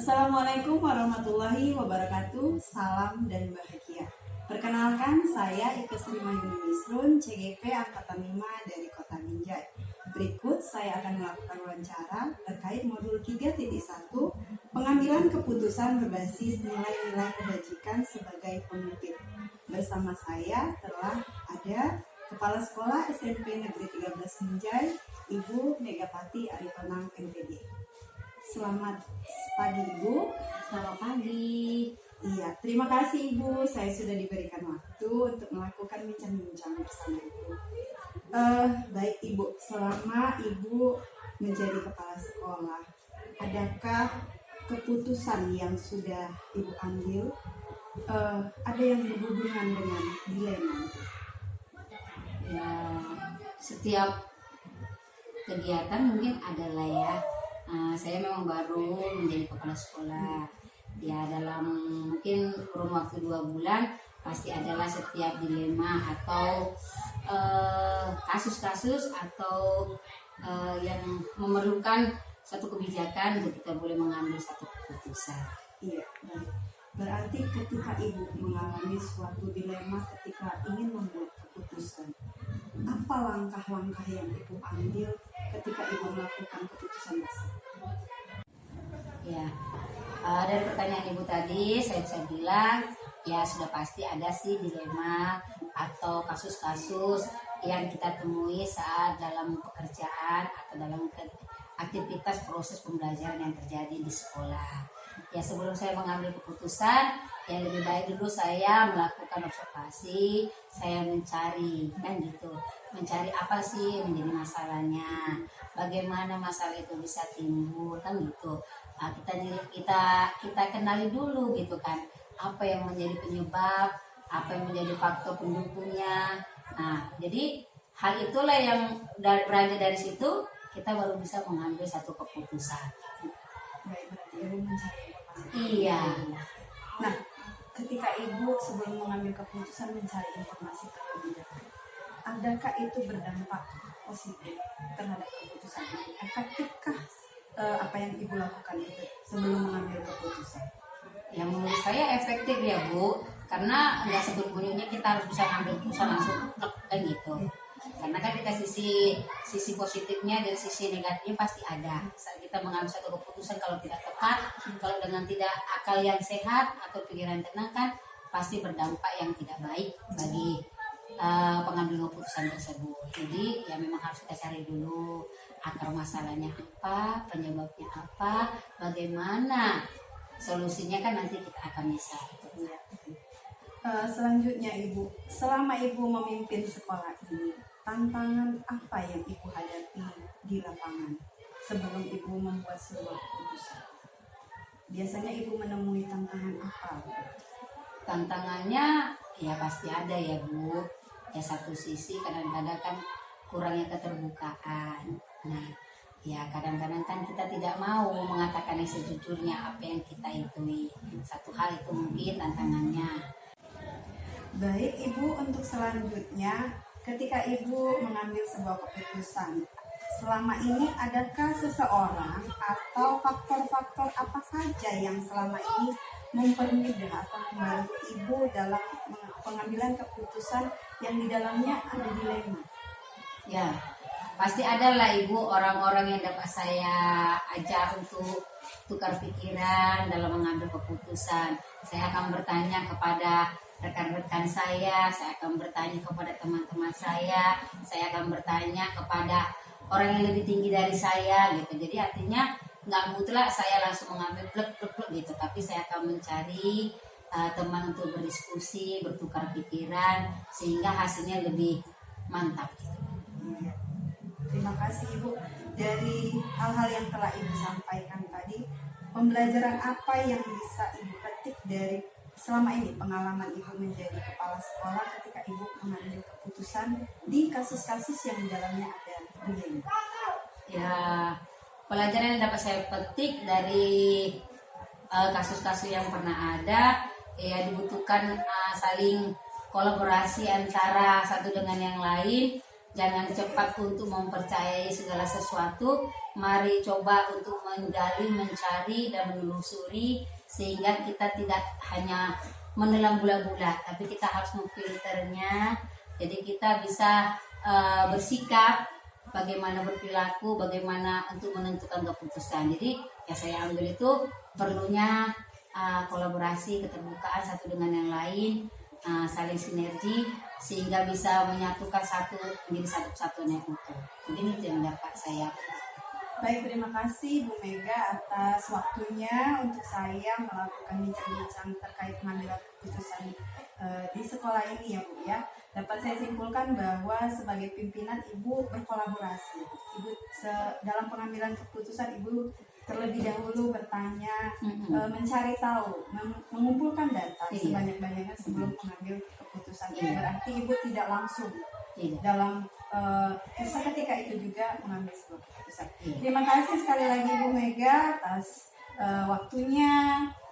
Assalamualaikum warahmatullahi wabarakatuh. Salam dan bahagia. Perkenalkan, saya Ike Sri Mayuni Misrun, CGP Angkatan 5 dari Kota Binjai. Berikut saya akan melakukan wawancara terkait modul 3.1 pengambilan keputusan berbasis nilai-nilai kebajikan sebagai pemimpin. Bersama saya telah ada Kepala Sekolah SMP Negeri 13 Binjai, Ibu Megapati Aritonang MPD. Selamat pagi Ibu. Selamat pagi. Iya, terima kasih Ibu. Saya sudah diberikan waktu untuk melakukan bincang-bincang bersama Ibu. Baik Ibu, selama Ibu menjadi kepala sekolah, adakah keputusan yang sudah Ibu ambil ada yang berhubungan dengan dilema? Ya, setiap kegiatan mungkin adalah ya. Saya memang baru menjadi kepala sekolah. Ya, dalam mungkin kurun waktu 2 bulan pasti adalah setiap dilema atau kasus-kasus atau yang memerlukan satu kebijakan untuk kita boleh mengambil satu keputusan. Iya, baik. Berarti ketika Ibu mengalami suatu dilema ketika ingin membuat keputusan, apa langkah-langkah yang Ibu ambil ketika Ibu melakukan keputusan tersebut? Ya, dari pertanyaan Ibu tadi saya bisa bilang ya sudah pasti ada sih dilema atau kasus-kasus yang kita temui saat dalam pekerjaan atau dalam aktivitas proses pembelajaran yang terjadi di sekolah. Ya, sebelum saya mengambil keputusan, yang lebih baik dulu saya melakukan observasi, saya mencari kan gitu, mencari apa sih menjadi masalahnya, bagaimana masalah itu bisa timbul kan gitu. Nah, kita kenali dulu gitu kan, apa yang menjadi penyebab, apa yang menjadi faktor pendukungnya. Nah, jadi hal itulah yang beranjak dari situ kita baru bisa mengambil satu keputusan. Baik, berarti Ibu mencari informasi. Iya. Nah, ketika Ibu sebelum mengambil keputusan mencari informasi terlebih dahulu, adakah itu berdampak positif terhadap keputusan Ibu? Efektifkah apa yang Ibu lakukan itu sebelum mengambil keputusan? Yang menurut saya efektif ya Bu, karena nggak sebut-bunyinya kita harus bisa ngambil keputusan langsung kan gitu. Karena kan kita sisi positifnya dan sisi negatifnya pasti ada. Saat kita mengambil satu keputusan kalau tidak tepat, kalau dengan tidak akal yang sehat atau pikiran tenang kan pasti berdampak yang tidak baik bagi pengambil keputusan tersebut. Jadi ya memang harus kita cari dulu akar masalahnya apa, penyebabnya apa, bagaimana solusinya kan nanti kita akan bisa. Selanjutnya Ibu, selama Ibu memimpin sekolah ini, tantangan apa yang Ibu hadapi di lapangan sebelum Ibu membuat sebuah keputusan? Biasanya Ibu menemui tantangan apa? Tantangannya ya pasti ada ya Bu. Ya satu sisi kadang-kadang kan kurangnya keterbukaan. Nah, ya kadang-kadang kan kita tidak mau mengatakan yang sejujurnya apa yang kita itui. Satu hal itu mungkin tantangannya. Baik Ibu, untuk selanjutnya ketika Ibu mengambil sebuah keputusan, selama ini adakah seseorang atau faktor-faktor apa saja yang selama ini mempermudah atau membantu Ibu dalam pengambilan keputusan yang di dalamnya ada dilema? Ya, pasti ada lah Ibu orang-orang yang dapat saya ajak untuk tukar pikiran dalam mengambil keputusan. Saya akan bertanya kepada rekan-rekan saya akan bertanya kepada teman-teman saya akan bertanya kepada orang yang lebih tinggi dari saya gitu. Jadi artinya nggak mutlak saya langsung mengambil plek gitu, tapi saya akan mencari teman untuk berdiskusi, bertukar pikiran sehingga hasilnya lebih mantap gitu. Terima kasih Ibu. Dari hal-hal yang telah Ibu sampaikan tadi, pembelajaran apa yang bisa Ibu petik dari selama ini pengalaman Ibu menjadi kepala sekolah ketika Ibu mengambil keputusan di kasus-kasus yang di dalamnya ada dilema? Ya, pelajaran yang dapat saya petik dari kasus-kasus yang pernah ada ya dibutuhkan saling kolaborasi antara satu dengan yang lain Jangan cepat untuk mempercayai segala sesuatu. Mari coba untuk menggali, mencari, dan menelusuri sehingga kita tidak hanya menelan bulat-bulat, tapi kita harus memfilternya. Jadi kita bisa bersikap, bagaimana berperilaku, bagaimana untuk menentukan keputusan. Jadi yang saya ambil itu perlunya kolaborasi, keterbukaan satu dengan yang lain, saling sinergi sehingga bisa menyatukan satu menjadi satu kesatuan yang utuh. Mungkin itu yang dapat saya. Baik, terima kasih Bu Mega atas waktunya untuk saya melakukan bincang-bincang terkait pengambilan keputusan di sekolah ini ya Bu ya. Dapat saya simpulkan bahwa sebagai pimpinan Ibu berkolaborasi. Ibu dalam pengambilan keputusan Ibu terlebih dahulu bertanya, mencari tahu, mengumpulkan data sebanyak-banyaknya sebelum mengambil keputusan. Berarti Ibu tidak langsung dalam seketika itu juga mengambil sebuah keputusan. Terima kasih sekali lagi Bu Mega atas waktunya.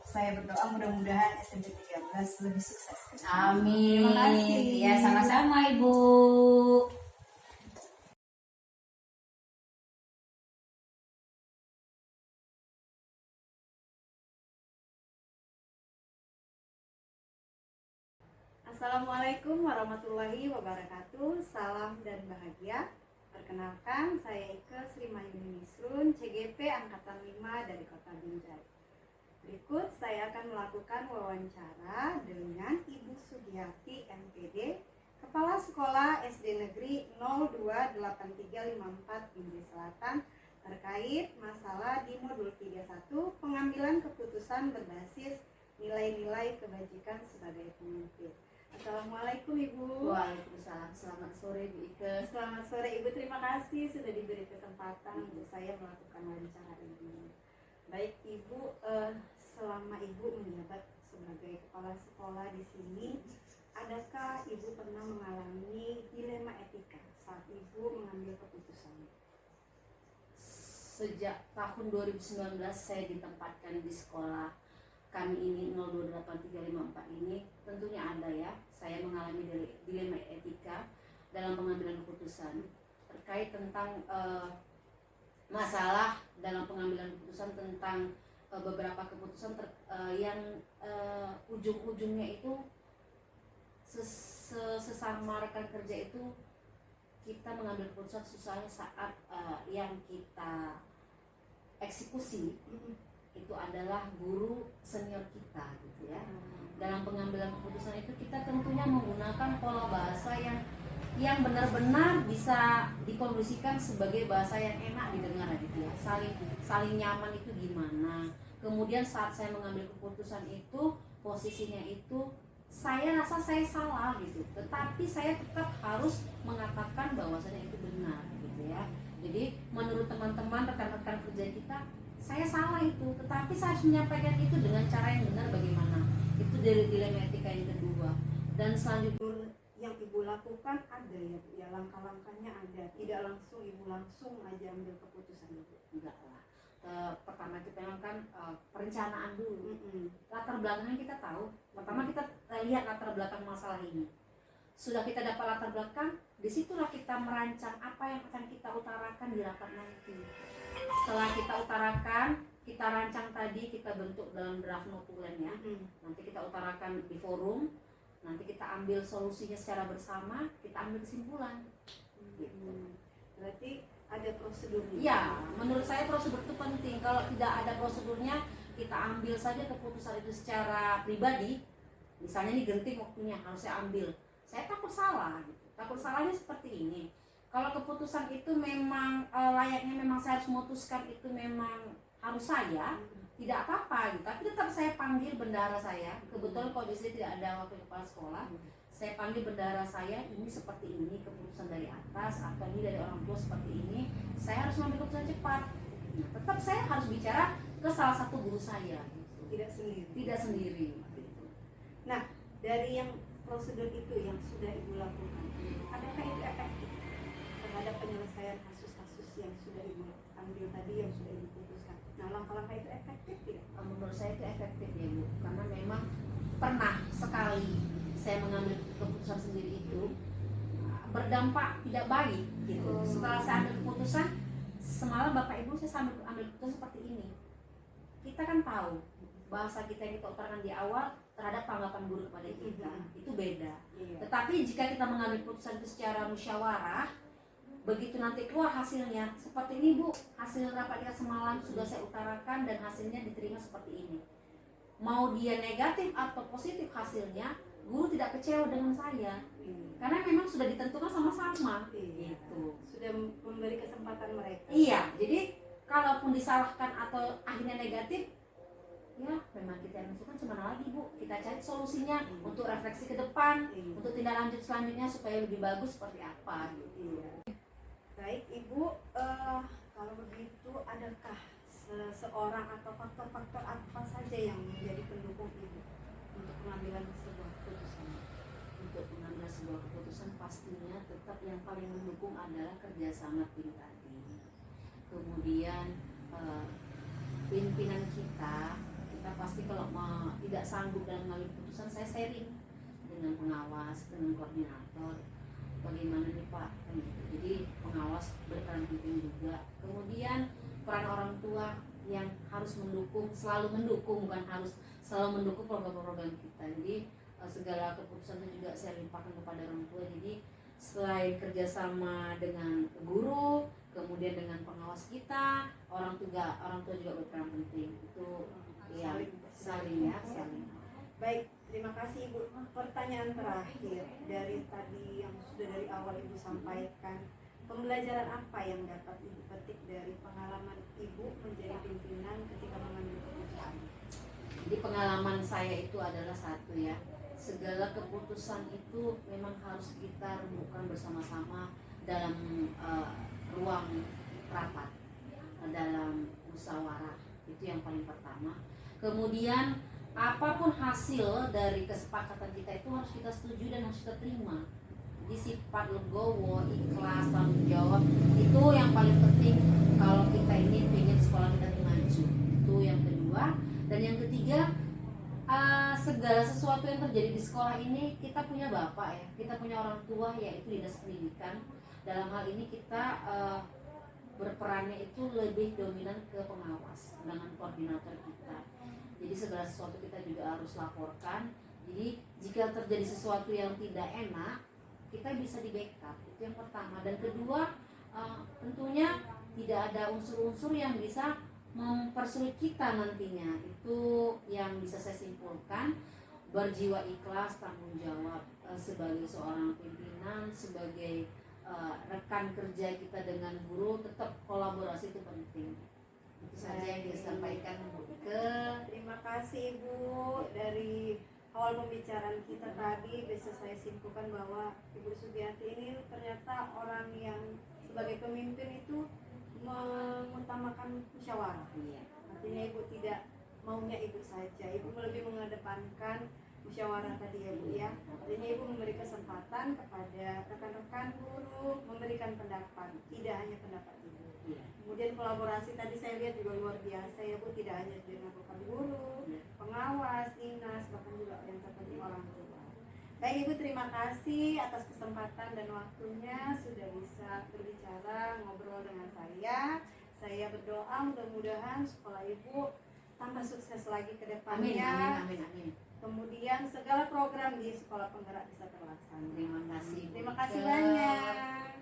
Saya berdoa mudah-mudahan SMP 13 lebih sukses. Amin. Terima kasih. Ya, sama-sama Ibu. Assalamualaikum warahmatullahi wabarakatuh. Salam dan bahagia. Perkenalkan, saya Ike Sri Mayuni Misrun, CGP Angkatan 5 dari Kota Binjai. Berikut saya akan melakukan wawancara dengan Ibu Sugiyati MPD, Kepala Sekolah SD Negeri 028354 Binjai Selatan, terkait masalah di modul 31 pengambilan keputusan berbasis nilai-nilai kebajikan sebagai pemimpin. Assalamualaikum Ibu. Waalaikumsalam. Selamat sore Bu Ike. Selamat sore Ibu, terima kasih sudah diberi kesempatan untuk saya melakukan wawancara ini. Baik Ibu, selama Ibu menjabat sebagai kepala sekolah di sini, adakah Ibu pernah mengalami dilema etika saat Ibu mengambil keputusan? Sejak tahun 2019 saya ditempatkan di sekolah kami ini 028354 ini, tentunya ada ya, saya mengalami dilema etika dalam pengambilan keputusan terkait tentang masalah dalam pengambilan keputusan tentang beberapa keputusan yang ujung-ujungnya itu sesama rekan kerja itu kita mengambil keputusan susahnya saat yang kita eksekusi itu adalah guru senior kita gitu ya. Dalam pengambilan keputusan itu kita tentunya menggunakan pola bahasa yang benar-benar bisa dikondisikan sebagai bahasa yang enak didengar gitu ya. Saling nyaman itu gimana. Kemudian saat saya mengambil keputusan itu posisinya itu saya rasa saya salah gitu. Tetapi saya tetap harus mengatakan bahwasanya itu benar gitu ya. Jadi menurut teman-teman rekan-rekan kerja kita, saya salah itu, tetapi saya harus menyampaikan itu dengan cara yang benar bagaimana. Itu dari dilema etika yang kedua. Dan selanjutnya yang Ibu lakukan ada ya Bu, ya langkah-langkahnya ada. Tidak langsung Ibu langsung aja ambil keputusan Ibu. enggak lah. Pertama kita kan perencanaan dulu. Latar belakangnya kita tahu. Pertama kita lihat latar belakang masalah ini. Sudah kita dapat latar belakang, disitulah kita merancang apa yang akan kita utarakan di rapat nanti. Setelah kita utarakan, kita rancang tadi, kita bentuk dalam draft notulen ya. Nanti kita utarakan di forum, nanti kita ambil solusinya secara bersama, kita ambil kesimpulan. Berarti ada prosedurnya. Ya, menurut saya prosedur itu penting. Kalau tidak ada prosedurnya, kita ambil saja keputusan itu secara pribadi. Misalnya ini genting waktunya, harus saya ambil. Saya takut salah gitu. Takut salahnya seperti ini. Kalau keputusan itu memang layaknya memang saya harus memutuskan itu memang harus saya, tidak apa-apa gitu. Tapi tetap saya panggil bendahara saya. Kebetulan kondisi tidak ada wakil kepala sekolah. Saya panggil bendahara saya, ini seperti ini keputusan dari atas atau ini dari orang tua seperti ini. Saya harus mengambil keputusan cepat. Nah, tetap saya harus bicara ke salah satu guru saya. Gitu. Tidak sendiri. Tidak sendiri. Gitu. Nah, dari yang prosedur itu yang sudah Ibu lakukan, adakah itu efektif terhadap penyelesaian kasus-kasus yang sudah Ibu ambil tadi, yang sudah Ibu putuskan? Nah, langkah-langkah itu efektif tidak? Menurut saya itu efektif ya Bu, karena memang pernah sekali saya mengambil keputusan sendiri itu berdampak tidak baik gitu. Setelah saya ambil keputusan, semalam Bapak Ibu saya ambil keputusan seperti ini. Kita kan tahu bahasa kita yang kita utarakan di awal terhadap tanggapan guru kepada kita itu beda. Tetapi jika kita mengambil keputusan itu secara musyawarah, begitu nanti keluar hasilnya seperti ini Bu, hasil rapat kita semalam sudah saya utarakan dan hasilnya diterima seperti ini. Mau dia negatif atau positif hasilnya, guru tidak kecewa dengan saya. Karena memang sudah ditentukan sama-sama. Gitu. Sudah memberi kesempatan mereka. Iya, jadi kalaupun disalahkan atau akhirnya negatif, ya memang kita yang menentukan cuma lagi Bu, kita cari solusinya untuk refleksi ke depan, untuk tindak lanjut selanjutnya supaya lebih bagus seperti apa gitu. Baik Ibu, kalau begitu adakah seseorang atau faktor-faktor apa saja yang menjadi pendukung Ibu untuk pengambilan sebuah keputusan? Untuk mengambil sebuah keputusan pastinya tetap yang paling mendukung adalah kerjasama tim tadi. Kemudian pimpinan kita pasti kalau tidak sanggup dalam mengambil keputusan, saya sharing dengan pengawas, dengan koordinator. Bagaimana nih Pak? Jadi pengawas berperan penting juga. Kemudian peran orang tua yang harus mendukung, selalu mendukung, bukan harus selalu mendukung program-program kita. Jadi segala keputusan itu juga saya limpahkan kepada orang tua. Jadi selain kerjasama dengan guru, kemudian dengan pengawas kita, orang tua juga berperan penting. Itu ya saling. Baik, terima kasih Ibu. Pertanyaan terakhir dari tadi yang sudah dari awal Ibu sampaikan, pembelajaran apa yang dapat Ibu petik dari pengalaman Ibu menjadi pimpinan ketika mengambil keputusan? Jadi pengalaman saya itu adalah satu ya, segala keputusan itu memang harus kita rembukan bersama-sama dalam ruang rapat, dalam musyawarah. Itu yang paling pertama. Kemudian apapun hasil dari kesepakatan kita itu harus kita setuju dan harus kita terima. Jadi sifat legowo, ikhlas, tanggung jawab itu yang paling penting kalau kita ini ingin sekolah kita ini maju. Itu yang kedua. Dan yang ketiga, segala sesuatu yang terjadi di sekolah ini kita punya bapak ya, kita punya orang tua yaitu dinas pendidikan. Dalam hal ini kita berperannya itu lebih dominan ke pengawas dengan koordinator kita. Jadi segala sesuatu kita juga harus laporkan. Jadi jika terjadi sesuatu yang tidak enak, kita bisa di backup. Itu yang pertama. Dan kedua, tentunya tidak ada unsur-unsur yang bisa mempersulit kita nantinya. Itu yang bisa saya simpulkan. Berjiwa ikhlas, tanggung jawab sebagai seorang pimpinan, sebagai rekan kerja kita dengan guru, tetap kolaborasi itu penting. Itu saja yang disampaikan Bu Ike. Terima kasih Ibu. Dari awal pembicaraan kita tadi bisa saya simpulkan bahwa Ibu Sugianti ini ternyata orang yang sebagai pemimpin itu mengutamakan musyawarah. Artinya Ibu tidak maunya Ibu saja, Ibu lebih mengedepankan musyawarah tadi ya Bu ya. Artinya Ibu memberi kesempatan kepada rekan-rekan guru memberikan pendapat, tidak hanya pendapat Ibu. Kemudian kolaborasi tadi saya lihat juga luar biasa ya Bu, tidak hanya dengan bukan guru, pengawas, dinas, bahkan juga yang terpenting orang tua. Baik Ibu, terima kasih atas kesempatan dan waktunya sudah bisa berbicara, ngobrol dengan saya. Saya berdoa mudah-mudahan sekolah Ibu tambah sukses lagi ke depannya. Amin. Kemudian segala program di Sekolah Penggerak bisa terlaksana. Terima kasih. Terima kasih banyak.